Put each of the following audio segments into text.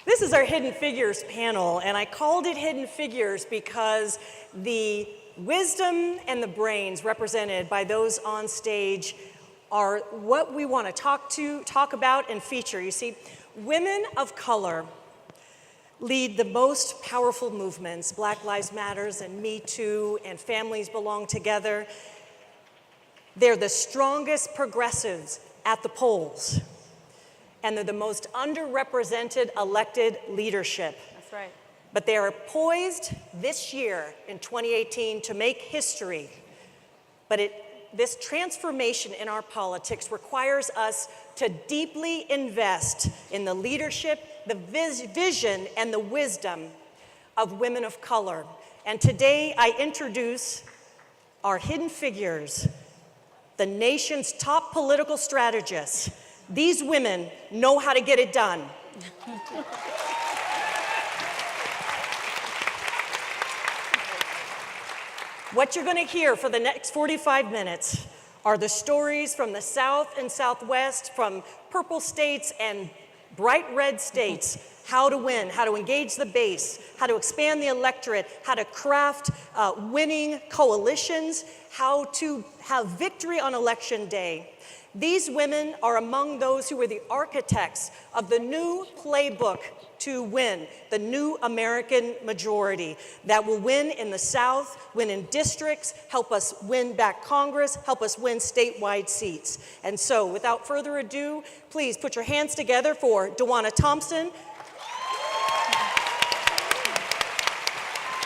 This is our Hidden Figures panel, and I called it Hidden Figures because the wisdom and the brains represented by those on stage are what we want to talk about and feature. You see, women of color lead the most powerful movements, Black Lives Matters and Me Too and Families Belong Together. They're the strongest progressives at the polls. And they're the most underrepresented elected leadership. That's right. But they are poised this year in 2018 to make history. But this transformation in our politics requires us to deeply invest in the leadership, the vision, and the wisdom of women of color. And today I introduce our hidden figures, the nation's top political strategists. These women know how to get it done. What you're going to hear for the next 45 minutes are the stories from the South and Southwest, from purple states and bright red states, how to win, how to engage the base, how to expand the electorate, how to craft winning coalitions, how to have victory on election day. These women are among those who were the architects of the new playbook to win, the new American majority that will win in the South, win in districts, help us win back Congress, help us win statewide seats. And so, without further ado, please put your hands together for Donna Thompson,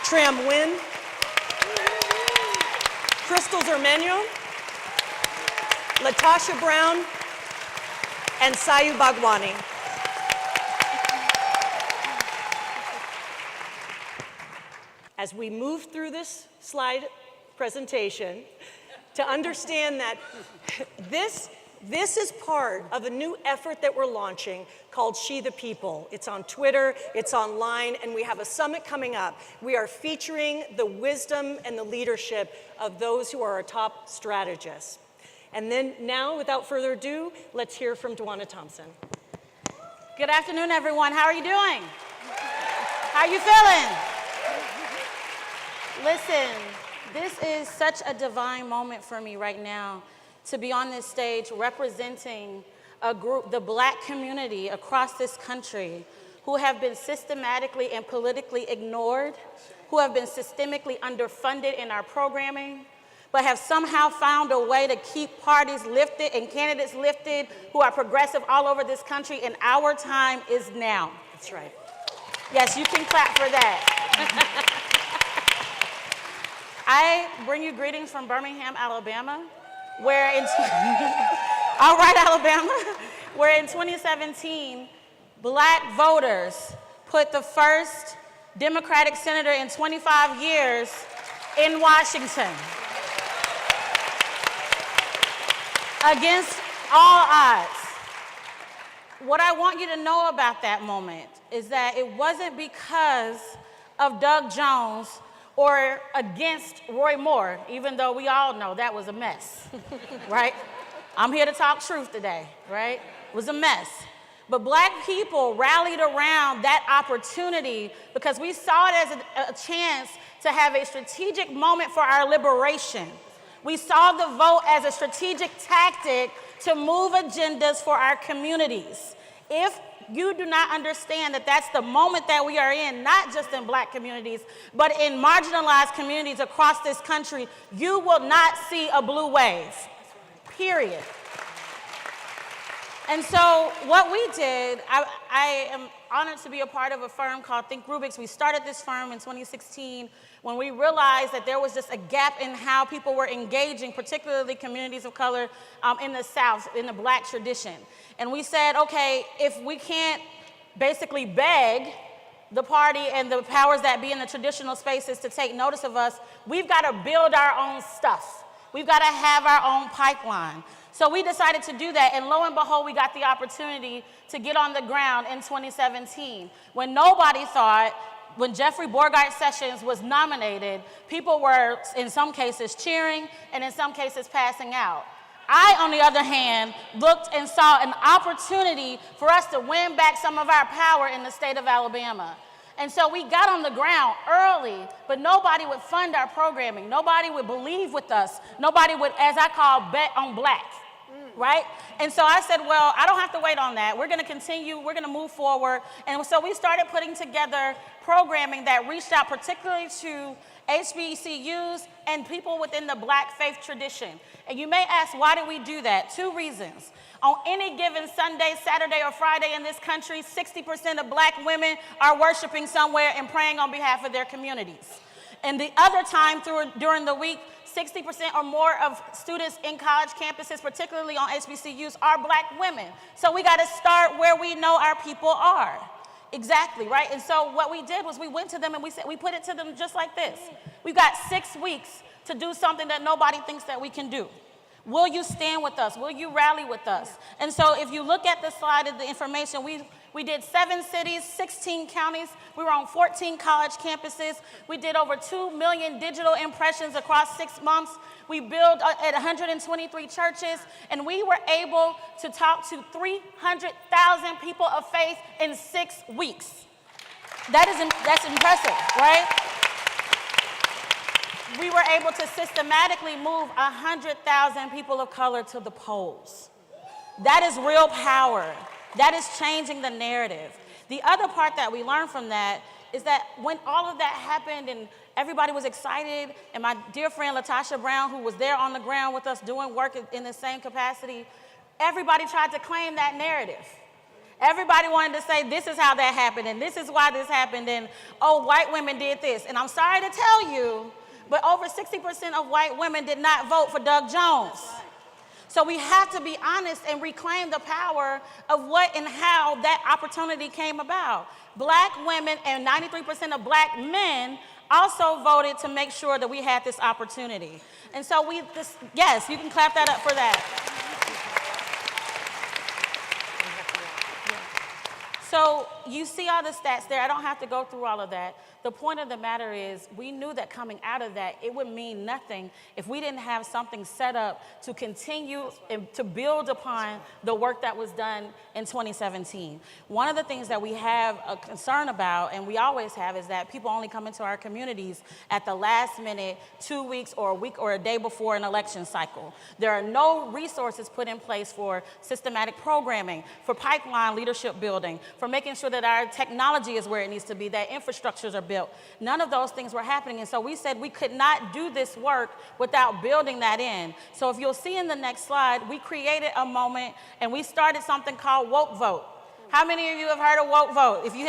Tram Nguyen, Crystal Zermeño, Latasha Brown, and Sayu Bhagwani. As we move through this slide presentation, to understand that this is part of a new effort that we're launching called She the People. It's on Twitter, it's online, and we have a summit coming up. We are featuring the wisdom and the leadership of those who are our top strategists. And then now, without further ado, let's hear from Donna Thompson. Good afternoon, everyone. How are you doing? How are you feeling? Listen, this is such a divine moment for me right now to be on this stage representing a group, the Black community across this country, who have been systematically and politically ignored, who have been systemically underfunded in our programming, but have somehow found a way to keep parties lifted and candidates lifted who are progressive all over this country, and our time is now. That's right. Yes, you can clap for that. I bring you greetings from Birmingham, Alabama, where in all right, Alabama, where in 2017, Black voters put the first Democratic senator in 25 years in Washington. Against all odds. What I want you to know about that moment is that it wasn't because of Doug Jones or against Roy Moore, even though we all know that was a mess, right? I'm here to talk truth today, right? It was a mess. But Black people rallied around that opportunity because we saw it as a chance to have a strategic moment for our liberation. We saw the vote as a strategic tactic to move agendas for our communities. If you do not understand that that's the moment that we are in, not just in Black communities, but in marginalized communities across this country, you will not see a blue wave, period. And so what we did, I am honored to be a part of a firm called Think Rubik's. We started this firm in 2016 when we realized that there was just a gap in how people were engaging, particularly communities of color in the South, in the Black tradition. And we said, okay, if we can't basically beg the party and the powers that be in the traditional spaces to take notice of us, we've got to build our own stuff. We've got to have our own pipeline. So we decided to do that, and lo and behold, we got the opportunity to get on the ground in 2017 when nobody thought, when Jeffrey Borgart Sessions was nominated, people were, in some cases, cheering and in some cases passing out. I, on the other hand, looked and saw an opportunity for us to win back some of our power in the state of Alabama. And so we got on the ground early, but nobody would fund our programming. Nobody would believe with us. Nobody would, as I call, bet on black, right? And so I said, well, I don't have to wait on that. We're going to continue. We're going to move forward. And so we started putting together programming that reached out particularly to HBCUs and people within the black faith tradition. And you may ask, why did we do that? 2 reasons. On any given Sunday, Saturday, or Friday in this country, 60% of black women are worshiping somewhere and praying on behalf of their communities. And the other time during the week, 60% or more of students in college campuses, particularly on HBCUs, are black women. So we got to start where we know our people are. Exactly, right? And so what we did was we went to them and we put it to them just like this. We've got 6 weeks to do something that nobody thinks that we can do. Will you stand with us? Will you rally with us? And so if you look at the slide of the information, we did 7 cities, 16 counties. We were on 14 college campuses. We did over 2 million digital impressions across 6 months. We built at 123 churches, and we were able to talk to 300,000 people of faith in 6 weeks. That's impressive, right? We were able to systematically move 100,000 people of color to the polls. That is real power. That is changing the narrative. The other part that we learned from that is that when all of that happened and everybody was excited, and my dear friend Latasha Brown, who was there on the ground with us doing work in the same capacity, everybody tried to claim that narrative. Everybody wanted to say, this is how that happened, and this is why this happened, and oh, white women did this. And I'm sorry to tell you, but over 60% of white women did not vote for Doug Jones. So we have to be honest and reclaim the power of what and how that opportunity came about. Black women and 93% of black men also voted to make sure that we had this opportunity. And so yes, you can clap that up for that. So you see all the stats there. I don't have to go through all of that. The point of the matter is we knew that coming out of that, it would mean nothing if we didn't have something set up to continue and to build upon the work that was done in 2017. One of the things that we have a concern about, and we always have, is that people only come into our communities at the last minute, 2 weeks or a week or a day before an election cycle. There are no resources put in place for systematic programming, for pipeline leadership building, for making sure that our technology is where it needs to be, that infrastructures are built. None of those things were happening. And so we said we could not do this work without building that in. So if you'll see in the next slide, we created a moment and we started something called Woke Vote. How many of you have heard of Woke Vote? If you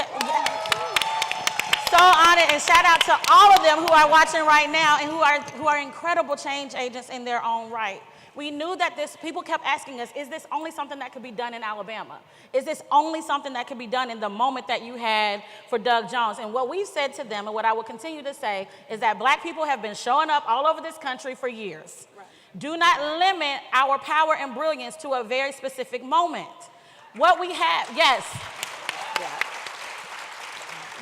so honored, and shout out to all of them who are watching right now and who are incredible change agents in their own right. We knew that people kept asking us, is this only something that could be done in Alabama? Is this only something that could be done in the moment that you had for Doug Jones? And what we said to them, and what I will continue to say, is that black people have been showing up all over this country for years. Right. Do not limit our power and brilliance to a very specific moment. What we have, yes. Yeah.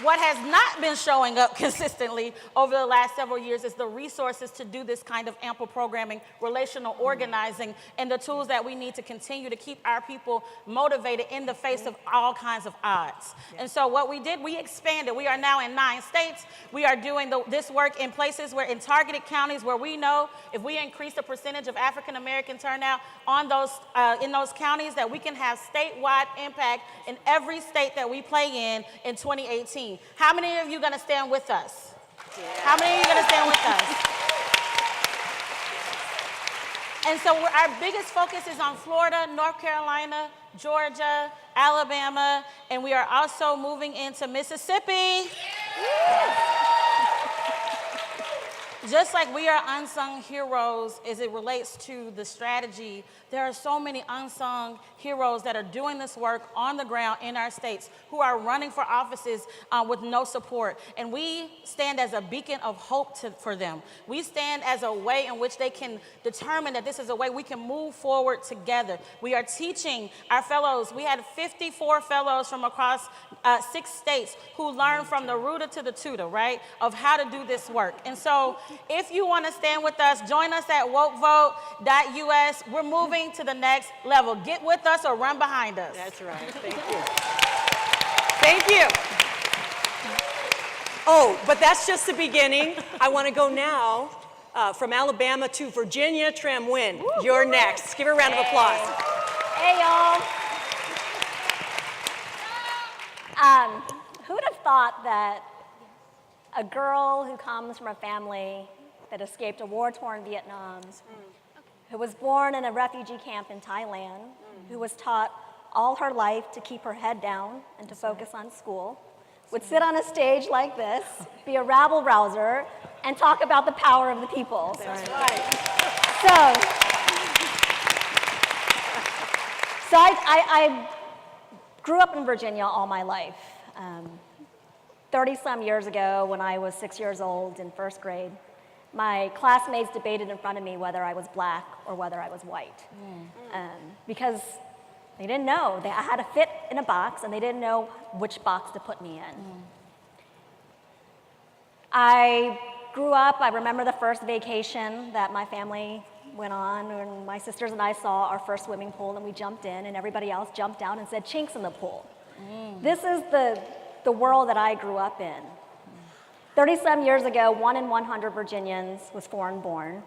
What has not been showing up consistently over the last several years is the resources to do this kind of ample programming, relational organizing, and the tools that we need to continue to keep our people motivated in the face of all kinds of odds. And so what we did, we expanded. We are now in 9 states. We are doing this work in places in targeted counties where we know if we increase the percentage of African American turnout in those counties, that we can have statewide impact in every state that we play in 2018. How many of you are going to stand with us? Yeah. How many of you are going to stand with us? And so our biggest focus is on Florida, North Carolina, Georgia, Alabama, and we are also moving into Mississippi. Yeah. Just like we are unsung heroes as it relates to the strategy, there are so many unsung heroes that are doing this work on the ground in our states who are running for offices with no support. And we stand as a beacon of hope for them. We stand as a way in which they can determine that this is a way we can move forward together. We are teaching our fellows. We had 54 fellows from across 6 states who learned from the rooter to the tutor, right, of how to do this work. And so If you want to stand with us, join us at wokevote.us. We're moving to the next level. Get with us or run behind us. That's right. Thank you. Thank you. Oh, but that's just the beginning. I want to go now from Alabama to Virginia. Tram Wynn, you're next. Give her a round of applause. Hey, y'all. Who would have thought that a girl who comes from a family that escaped a war-torn Vietnam, who was born in a refugee camp in Thailand, who was taught all her life to keep her head down and to focus on school, would sit on a stage like this, be a rabble-rouser, and talk about the power of the people. That's right. So I grew up in Virginia all my life. 30-some years ago, when I was 6 years old in first grade, my classmates debated in front of me whether I was black or whether I was white. Because they didn't know. I had to fit in a box, and they didn't know which box to put me in. I grew up, I remember the first vacation that my family went on, when my sisters and I saw our first swimming pool, and we jumped in, and everybody else jumped down and said, "Chinks in the pool." This is the world that I grew up in. 30-some years ago, 1 in 100 Virginians was foreign born.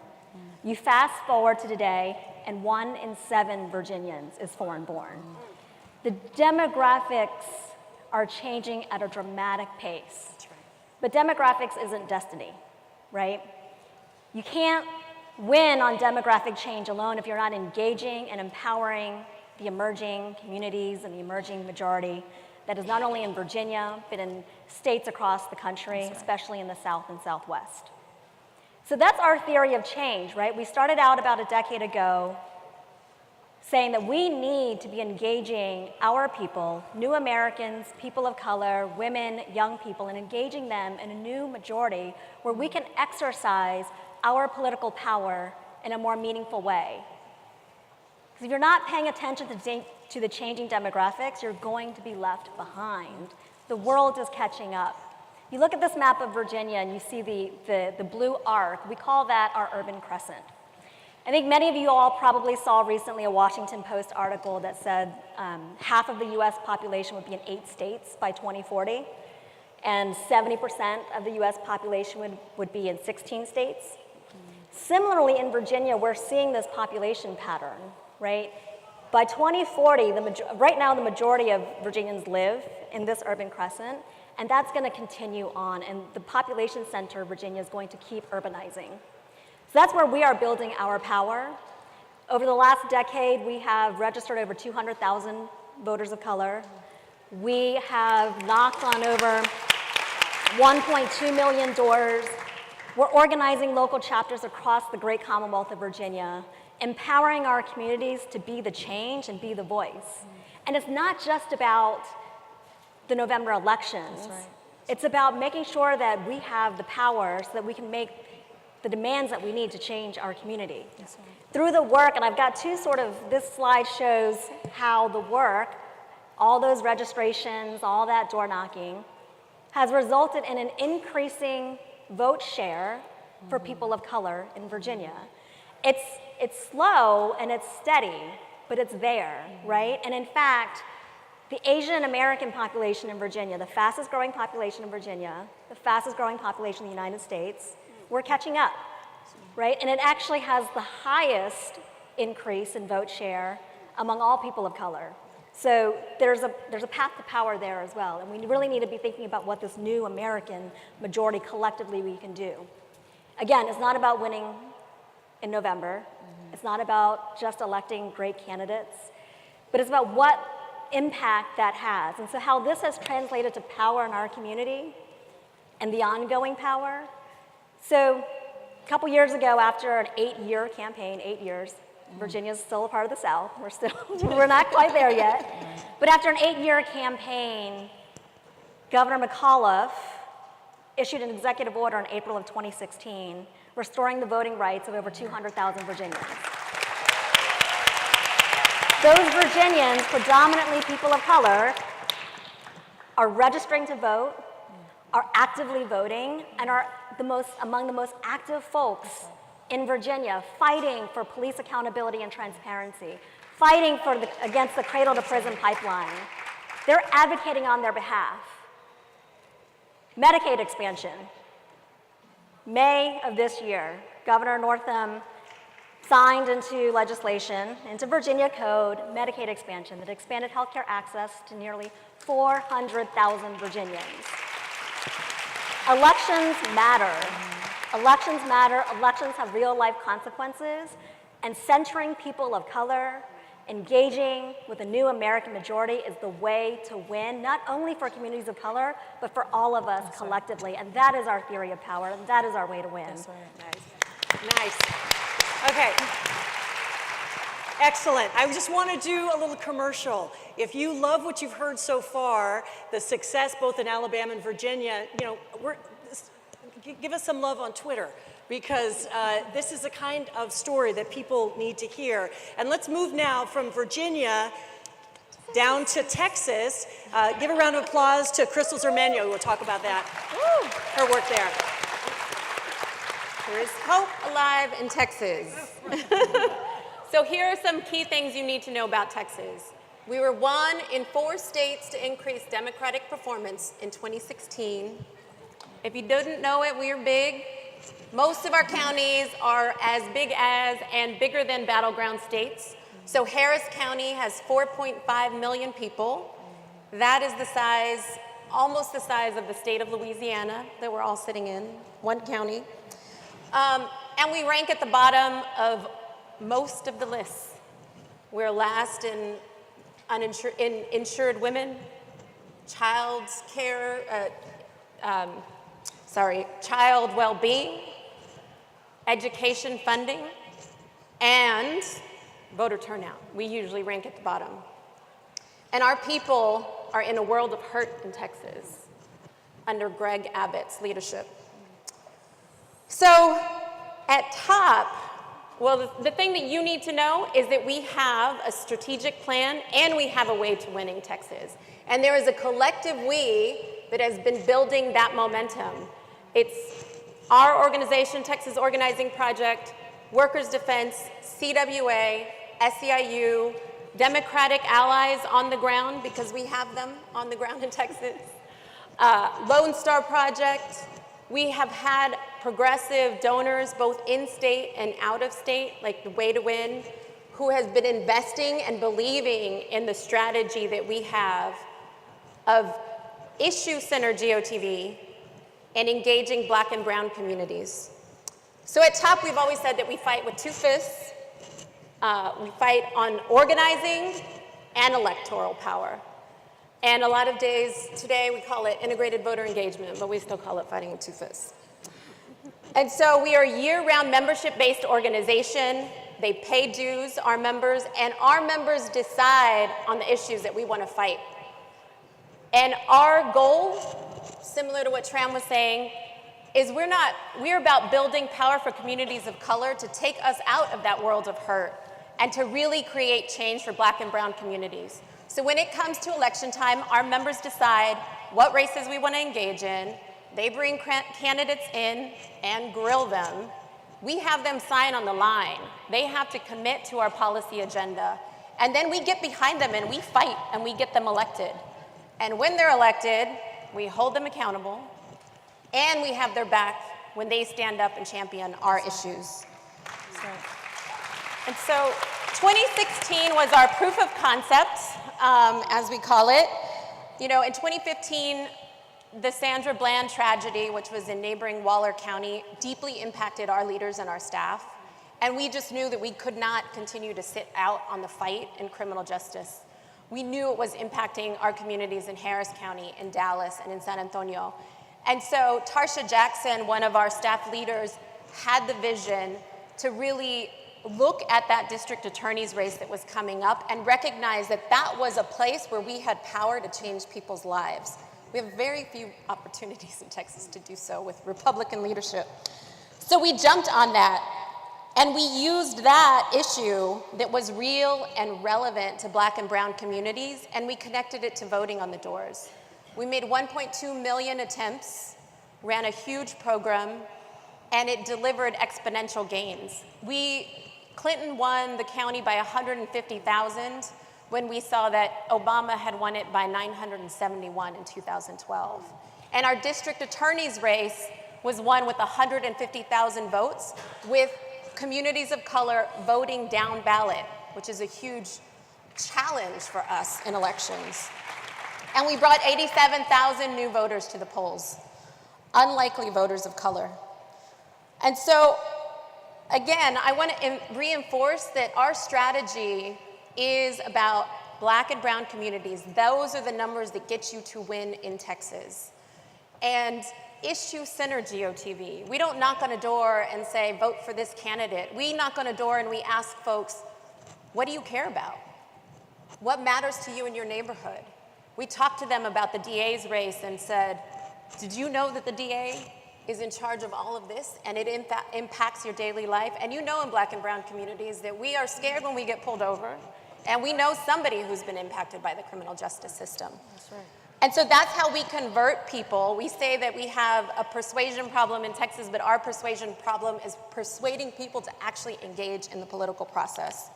You fast forward to today, and 1 in 7 Virginians is foreign born. The demographics are changing at a dramatic pace. But demographics isn't destiny, right? You can't win on demographic change alone if you're not engaging and empowering the emerging communities and the emerging majority that is not only in Virginia, but in states across the country, especially in the South and Southwest. So that's our theory of change, right? We started out about a decade ago saying that we need to be engaging our people, new Americans, people of color, women, young people, and engaging them in a new majority where we can exercise our political power in a more meaningful way. Because if you're not paying attention to the changing demographics, you're going to be left behind. The world is catching up. You look at this map of Virginia and you see the blue arc. We call that our urban crescent. I think many of you all probably saw recently a Washington Post article that said half of the US population would be in 8 states by 2040, and 70% of the US population would be in 16 states. Similarly, in Virginia, we're seeing this population pattern, right? By 2040, right now the majority of Virginians live in this urban crescent, and that's going to continue on, and the population center of Virginia is going to keep urbanizing. So that's where we are building our power. Over the last decade, we have registered over 200,000 voters of color. We have knocked on over 1.2 million doors. We're organizing local chapters across the great Commonwealth of Virginia, empowering our communities to be the change and be the voice. And it's not just about the November elections. It's about making sure that we have the power so that we can make the demands that we need to change our community. Through the work, and I've got this slide shows how the work, all those registrations, all that door knocking, has resulted in an increasing vote share for people of color in Virginia. It's slow and it's steady, but it's there, right? And in fact, the Asian American population in Virginia, the fastest growing population in Virginia, the fastest growing population in the United States, we're catching up, right? And it actually has the highest increase in vote share among all people of color. So there's a path to power there as well. And we really need to be thinking about what this new American majority collectively we can do. Again, it's not about winning in November. It's not about just electing great candidates, but it's about what impact that has. And so how this has translated to power in our community and the ongoing power. So a couple years ago, after an 8-year campaign, 8 years, Virginia's still a part of the South. We're not quite there yet. But after an 8-year campaign, Governor McAuliffe issued an executive order in April of 2016, restoring the voting rights of over 200,000 Virginians. Those Virginians, predominantly people of color, are registering to vote, are actively voting, and are among the most active folks in Virginia, fighting for police accountability and transparency, fighting against the cradle to prison pipeline. They're advocating on their behalf. Medicaid expansion. May of this year, Governor Northam signed into legislation, into Virginia code, Medicaid expansion that expanded healthcare access to nearly 400,000 Virginians. Elections matter. Elections matter. Elections have real-life consequences, and centering people of color, engaging with a new American majority is the way to win, not only for communities of color, but for all of us collectively. And that is our theory of power, and that is our way to win. That's right. Nice. Okay. Excellent. I just want to do a little commercial. If you love what you've heard so far, the success both in Alabama and Virginia, give us some love on Twitter, because this is the kind of story that people need to hear. And let's move now from Virginia down to Texas. Give a round of applause to Crystal Zermenio, who will talk about that, her work there. There is hope alive in Texas. So here are some key things you need to know about Texas. We were one in 4 states to increase Democratic performance in 2016. If you didn't know it, we are big. Most of our counties are as big as and bigger than battleground states. So Harris County has 4.5 million people. That is the size, almost the size of the state of Louisiana that we're all sitting in, one county. And we rank at the bottom of most of the lists. We're last in insured women, child well-being, education funding, and voter turnout. We usually rank at the bottom. And our people are in a world of hurt in Texas under Greg Abbott's leadership. So at top, well, the thing that you need to know is that we have a strategic plan and we have a way to winning Texas. And there is a collective we that has been building that momentum. It's our organization, Texas Organizing Project, Workers' Defense, CWA, SEIU, Democratic allies on the ground, because we have them on the ground in Texas, Lone Star Project. We have had progressive donors, both in-state and out of state, like the Way to Win, who has been investing and believing in the strategy that we have of issue-centered GOTV and engaging Black and brown communities. So at top, we've always said that we fight with 2 fists. We fight on organizing and electoral power. And a lot of days today, we call it integrated voter engagement, but we still call it fighting with 2 fists. And so we are a year-round membership-based organization. They pay dues, our members, and our members decide on the issues that we want to fight. And our goal, similar to what Tram was saying, is we're about building power for communities of color to take us out of that world of hurt and to really create change for Black and brown communities. So when it comes to election time, our members decide what races we want to engage in. They bring candidates in and grill them. We have them sign on the line. They have to commit to our policy agenda. And then we get behind them and we fight and we get them elected. And when they're elected, we hold them accountable and we have their back when they stand up and champion our issues. And so 2016 was our proof of concept, as we call it. You know, in 2015, the Sandra Bland tragedy, which was in neighboring Waller County, deeply impacted our leaders and our staff. And we just knew that we could not continue to sit out on the fight in criminal justice. We knew it was impacting our communities in Harris County, in Dallas, and in San Antonio. And so Tarsha Jackson, one of our staff leaders, had the vision to really look at that district attorney's race that was coming up and recognize that that was a place where we had power to change people's lives. We have very few opportunities in Texas to do so with Republican leadership. So we jumped on that, and we used that issue that was real and relevant to Black and brown communities, and we connected it to voting on the doors. We made 1.2 million attempts ran a huge program, and it delivered exponential gains. Clinton won the county by 150,000 when we saw that Obama had won it by 971 in 2012. And our district attorney's race was won with 150,000 votes, with communities of color voting down ballot, which is a huge challenge for us in elections. And we brought 87,000 new voters to the polls, unlikely voters of color. And so, again, I want to reinforce that our strategy is about Black and brown communities. Those are the numbers that get you to win in Texas. And issue synergy, OTV. We don't knock on a door and say, vote for this candidate. We knock on a door and we ask folks, what do you care about? What matters to you in your neighborhood? We talked to them about the DA's race and said, did you know that the DA is in charge of all of this and it impacts your daily life? And you know in Black and brown communities that we are scared when we get pulled over, and we know somebody who's been impacted by the criminal justice system. That's right. And so that's how we convert people. We say that we have a persuasion problem in Texas, but our persuasion problem is persuading people to actually engage in the political process.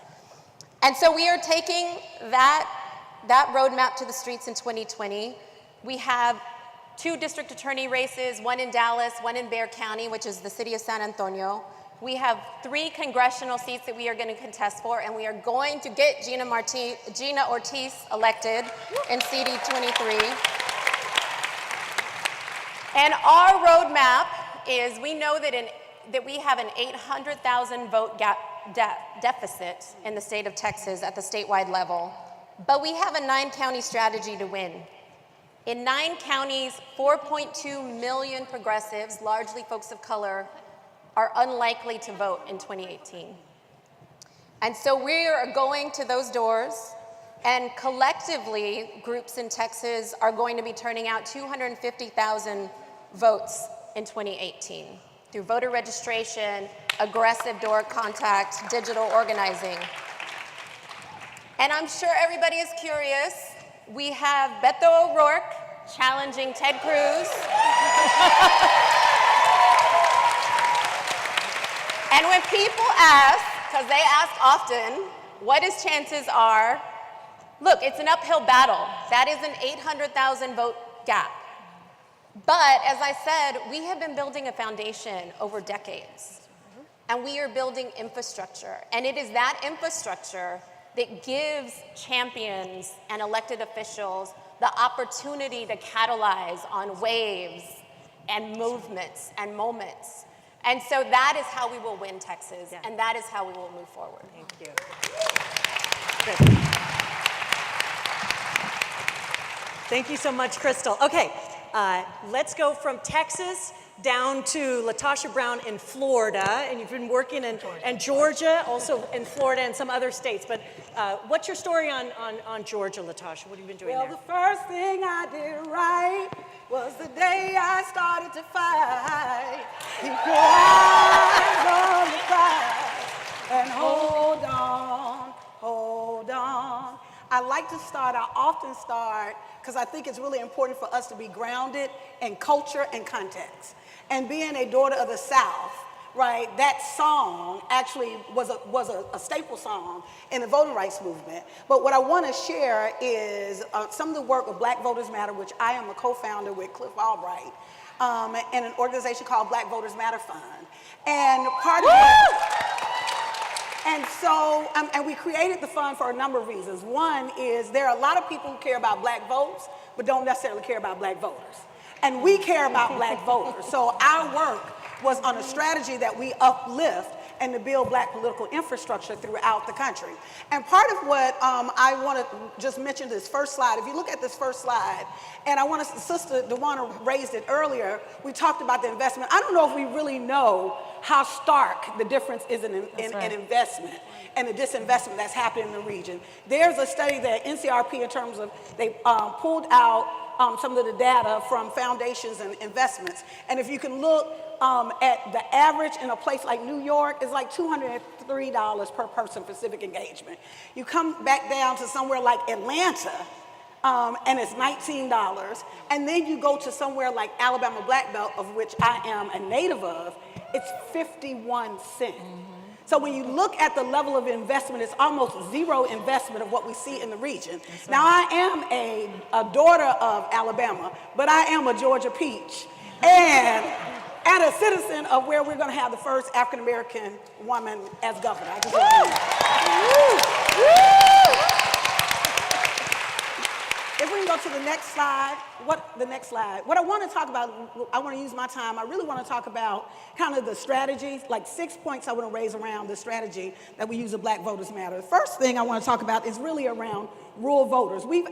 And so we are taking that roadmap to the streets in 2020. We have 2 district attorney races, one in Dallas, one in Bexar County, which is the city of San Antonio. We have 3 congressional seats that we are going to contest for, and we are going to get Gina Ortiz elected in CD 23. And our roadmap is, we know that we have an 800,000 vote deficit in the state of Texas at the statewide level, but we have a 9-county strategy to win. In 9 counties, 4.2 million progressives, largely folks of color, are unlikely to vote in 2018. And so we are going to those doors, and collectively, groups in Texas are going to be turning out 250,000 votes in 2018 through voter registration, aggressive door contact, digital organizing. And I'm sure everybody is curious. We have Beto O'Rourke challenging Ted Cruz. And when people ask, because they ask often, what his chances are, look, it's an uphill battle. That is an 800,000 vote gap. But as I said, we have been building a foundation over decades. And we are building infrastructure. And it is that infrastructure that gives champions and elected officials the opportunity to catalyze on waves and movements and moments. And so that is how we will win Texas, and that is how we will move forward. Thank you. Good. Thank you so much, Crystal. Okay, let's go from Texas down to LaTosha Brown in Florida, and you've been working in Georgia, also in Florida and some other states. But what's your story on Georgia, LaTosha? What have you been doing there? Well, the first thing I did right was the day I started to fight. Keep your eyes on the prize and hold on, hold on. I often start, because I think it's really important for us to be grounded in culture and context. And being a daughter of the South, right, that song actually was a staple song in the voting rights movement. But what I want to share is some of the work of Black Voters Matter, which I am a co-founder with Cliff Albright, and an organization called Black Voters Matter Fund. And part of and we created the fund for a number of reasons. One is there are a lot of people who care about Black votes, but don't necessarily care about Black voters. And we care about Black voters. So our work was on a strategy that we uplift and to build Black political infrastructure throughout the country. And part of what I want to just mention this first slide, if you look at this first slide, and I want to, Sister DeWanna raised it earlier, we talked about the investment. I don't know if we really know how stark the difference is in investment and the disinvestment that's happening in the region. There's a study that NCRP, in terms of, they pulled out some of the data from foundations and investments. And if you can look at the average in a place like New York, it's like $203 per person for civic engagement. You come back down to somewhere like Atlanta, and it's $19. And then you go to somewhere like Alabama Black Belt, of which I am a native of, it's 51 cents. So when you look at the level of investment, it's almost zero investment of what we see in the region. Now, I am a daughter of Alabama, but I am a Georgia peach. And a citizen of where we're going to have the first African-American woman as governor. I just If we can go to the next slide, what I want to talk about, I want to use my time, I really want to talk about kind of the strategies, like 6 points I want to raise around the strategy that we use at Black Voters Matter. The first thing I want to talk about is really around rural voters. We've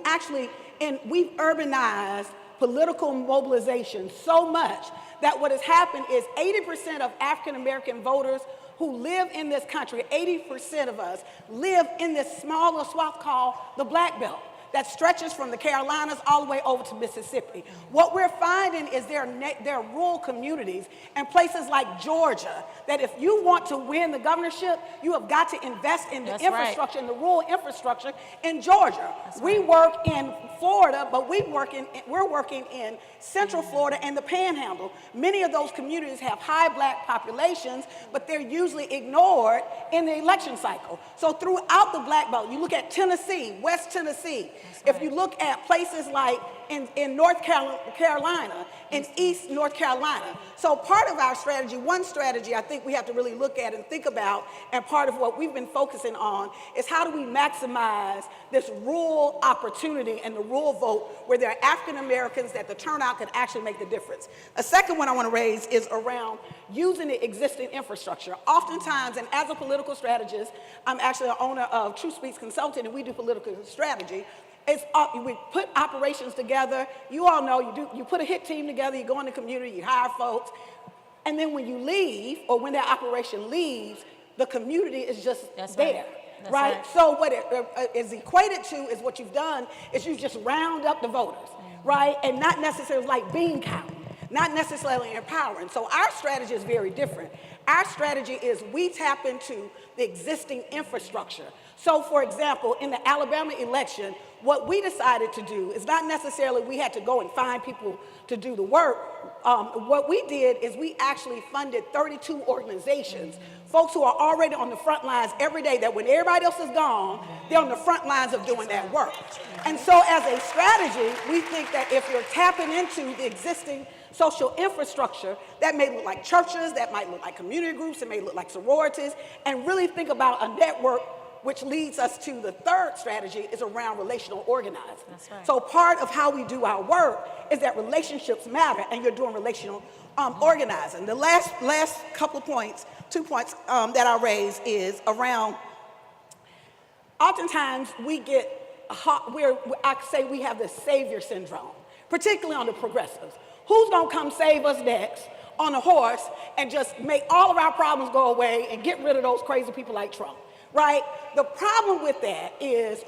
urbanized political mobilization so much that what has happened is 80% of African-American voters who live in this country, 80% of us, live in this smaller swath called the Black Belt that stretches from the Carolinas all the way over to Mississippi. What we're finding is there are rural communities and places like Georgia that if you want to win the governorship, you have got to invest in the infrastructure, in the rural infrastructure in Georgia. We work in Florida, but we're working in Central Florida and the Panhandle. Many of those communities have high Black populations, but they're usually ignored in the election cycle. So throughout the Black Belt, you look at Tennessee, West Tennessee. If you look at places like in North Carolina, in East North Carolina. So part of our strategy, one strategy I think we have to really look at and think about, and part of what we've been focusing on is how do we maximize this rural opportunity and the rural vote where there are African Americans that the turnout can actually make the difference. A second one I want to raise is around using the existing infrastructure. Oftentimes, and as a political strategist, I'm actually an owner of True Speech Consulting, and we do political strategy. We put operations together. You all know you put a hit team together, you go in the community, you hire folks, and then when you leave, or when that operation leaves, the community is just there. Right? So what it is equated to is what you've done is you just round up the voters, right? And not necessarily like bean counting, not necessarily empowering. So our strategy is very different. Our strategy is we tap into the existing infrastructure. So for example, in the Alabama election, what we decided to do is not necessarily we had to go and find people to do the work. What we did is we actually funded 32 organizations, folks who are already on the front lines every day, that when everybody else is gone, they're on the front lines of doing that work. And so as a strategy, we think that if you're tapping into the existing social infrastructure, that may look like churches, that might look like community groups, it may look like sororities, and really think about a network, which leads us to the third strategy is around relational organizing. That's right. So part of how we do our work is that relationships matter, and you're doing relational organizing. The last couple of points, 2 points that I raise is around, oftentimes we get, I say we have the savior syndrome, particularly on the progressives. Who's gonna come save us next on a horse and just make all of our problems go away and get rid of those crazy people like Trump? Right? The problem with that is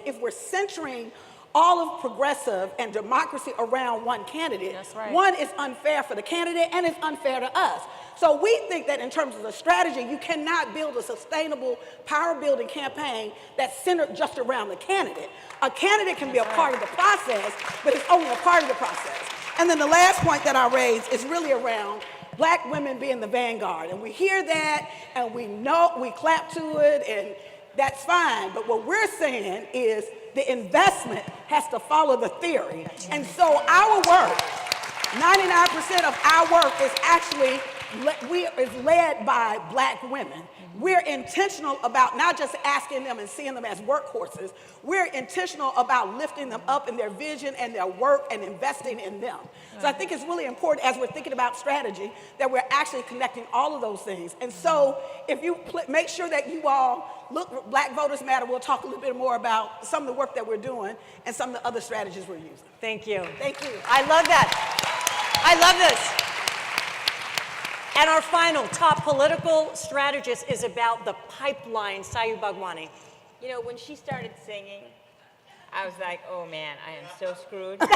if we're centering all of progressive and democracy around one candidate, one is unfair for the candidate and it's unfair to us. So we think that in terms of the strategy, you cannot build a sustainable power building campaign that's centered just around the candidate. A candidate can be a part of the process, but it's only a part of the process. And then the last point that I raise is really around Black women being the vanguard. And we hear that, and we know, we clap to it, and that's fine. But what we're saying is the investment has to follow the theory. And so our work, 99% of our work is actually led by Black women. We're intentional about not just asking them and seeing them as workhorses. We're intentional about lifting them up in their vision and their work and investing in them. So I think it's really important as we're thinking about strategy that we're actually connecting all of those things. And so if you make sure that you all look, Black Voters Matter, we'll talk a little bit more about some of the work that we're doing and some of the other strategies we're using. Thank you. Thank you. I love that. I love this. And our final top political strategist is about the pipeline, Sayu Bhagwani. You know, when she started singing, I was like, oh man, I am so screwed. Like,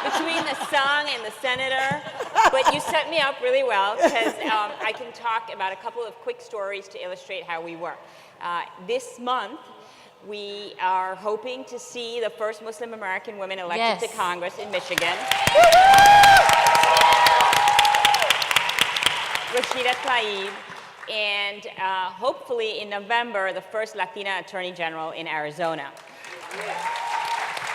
between the song and the senator. But you set me up really well because I can talk about a couple of quick stories to illustrate how we work. This month, we are hoping to see the first Muslim American woman elected to Congress in Michigan. Rashida Tlaib, and hopefully in November, the first Latina Attorney General in Arizona.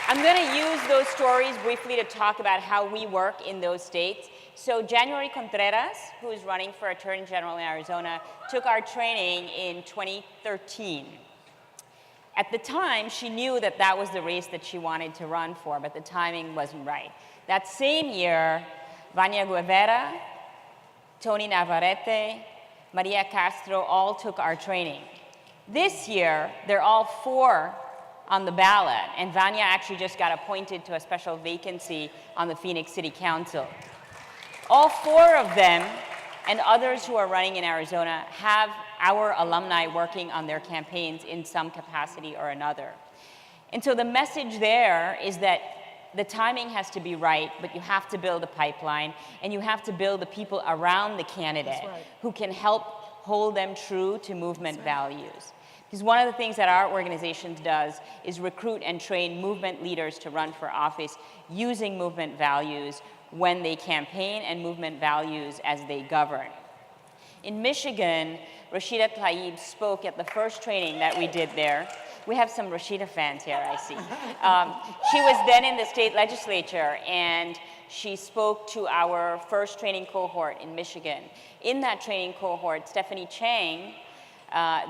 I'm going to use those stories briefly to talk about how we work in those states. So January Contreras, who is running for Attorney General in Arizona, took our training in 2013. At the time, she knew that that was the race that she wanted to run for, but the timing wasn't right. That same year, Vania Guevara, Tony Navarrete, Maria Castro all took our training. This year, they're all 4 on the ballot, and Vania actually just got appointed to a special vacancy on the Phoenix City Council. All 4 of them and others who are running in Arizona have our alumni working on their campaigns in some capacity or another. And so the message there is that the timing has to be right, but you have to build a pipeline, and you have to build the people around the candidate who can help hold them true to movement values. Because one of the things that our organization does is recruit and train movement leaders to run for office using movement values when they campaign and movement values as they govern. In Michigan, Rashida Tlaib spoke at the first training that we did there. We have some Rashida fans here, I see. She was then in the state legislature, and she spoke to our first training cohort in Michigan. In that training cohort, Stephanie Chang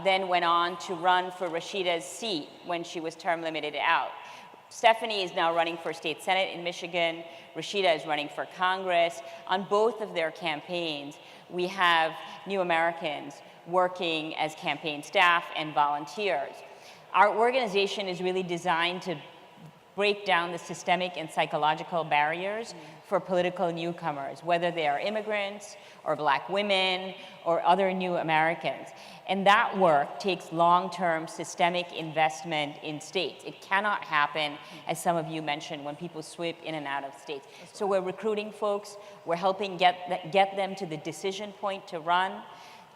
then went on to run for Rashida's seat when she was term limited out. Stephanie is now running for state senate in Michigan. Rashida is running for Congress. On both of their campaigns, we have New Americans working as campaign staff and volunteers. Our organization is really designed to break down the systemic and psychological barriers for political newcomers, whether they are immigrants or Black women or other new Americans. And that work takes long-term systemic investment in states. It cannot happen, as some of you mentioned, when people sweep in and out of states. So we're recruiting folks, we're helping get them to the decision point to run.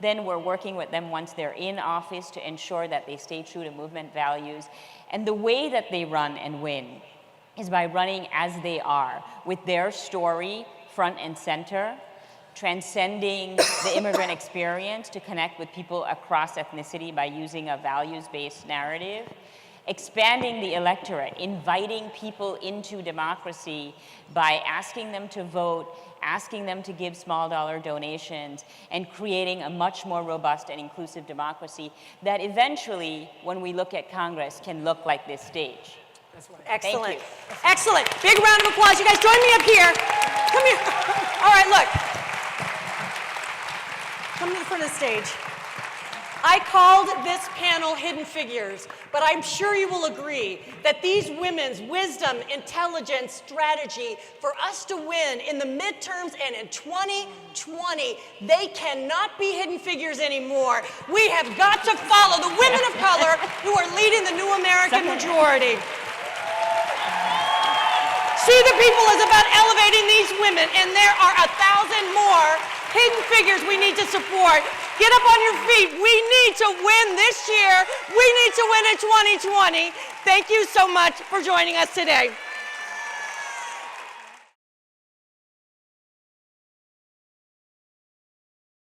Then we're working with them once they're in office to ensure that they stay true to movement values. And the way that they run and win is by running as they are, with their story front and center, transcending the immigrant experience to connect with people across ethnicity by using a values-based narrative, expanding the electorate, inviting people into democracy by asking them to vote, asking them to give small dollar donations, and creating a much more robust and inclusive democracy that eventually, when we look at Congress, can look like this stage. Excellent. Thank you. Excellent. Big round of applause. You guys join me up here. Come here. All right, look. Come to the front of the stage. I called this panel Hidden Figures, but I'm sure you will agree that these women's wisdom, intelligence, strategy for us to win in the midterms and in 2020, they cannot be hidden figures anymore. We have got to follow the women of color who are leading the new American majority. See the People is about elevating these women, and there are 1,000 more hidden figures we need to support. Get up on your feet. We need to win this year. We need to win in 2020. Thank you so much for joining us today.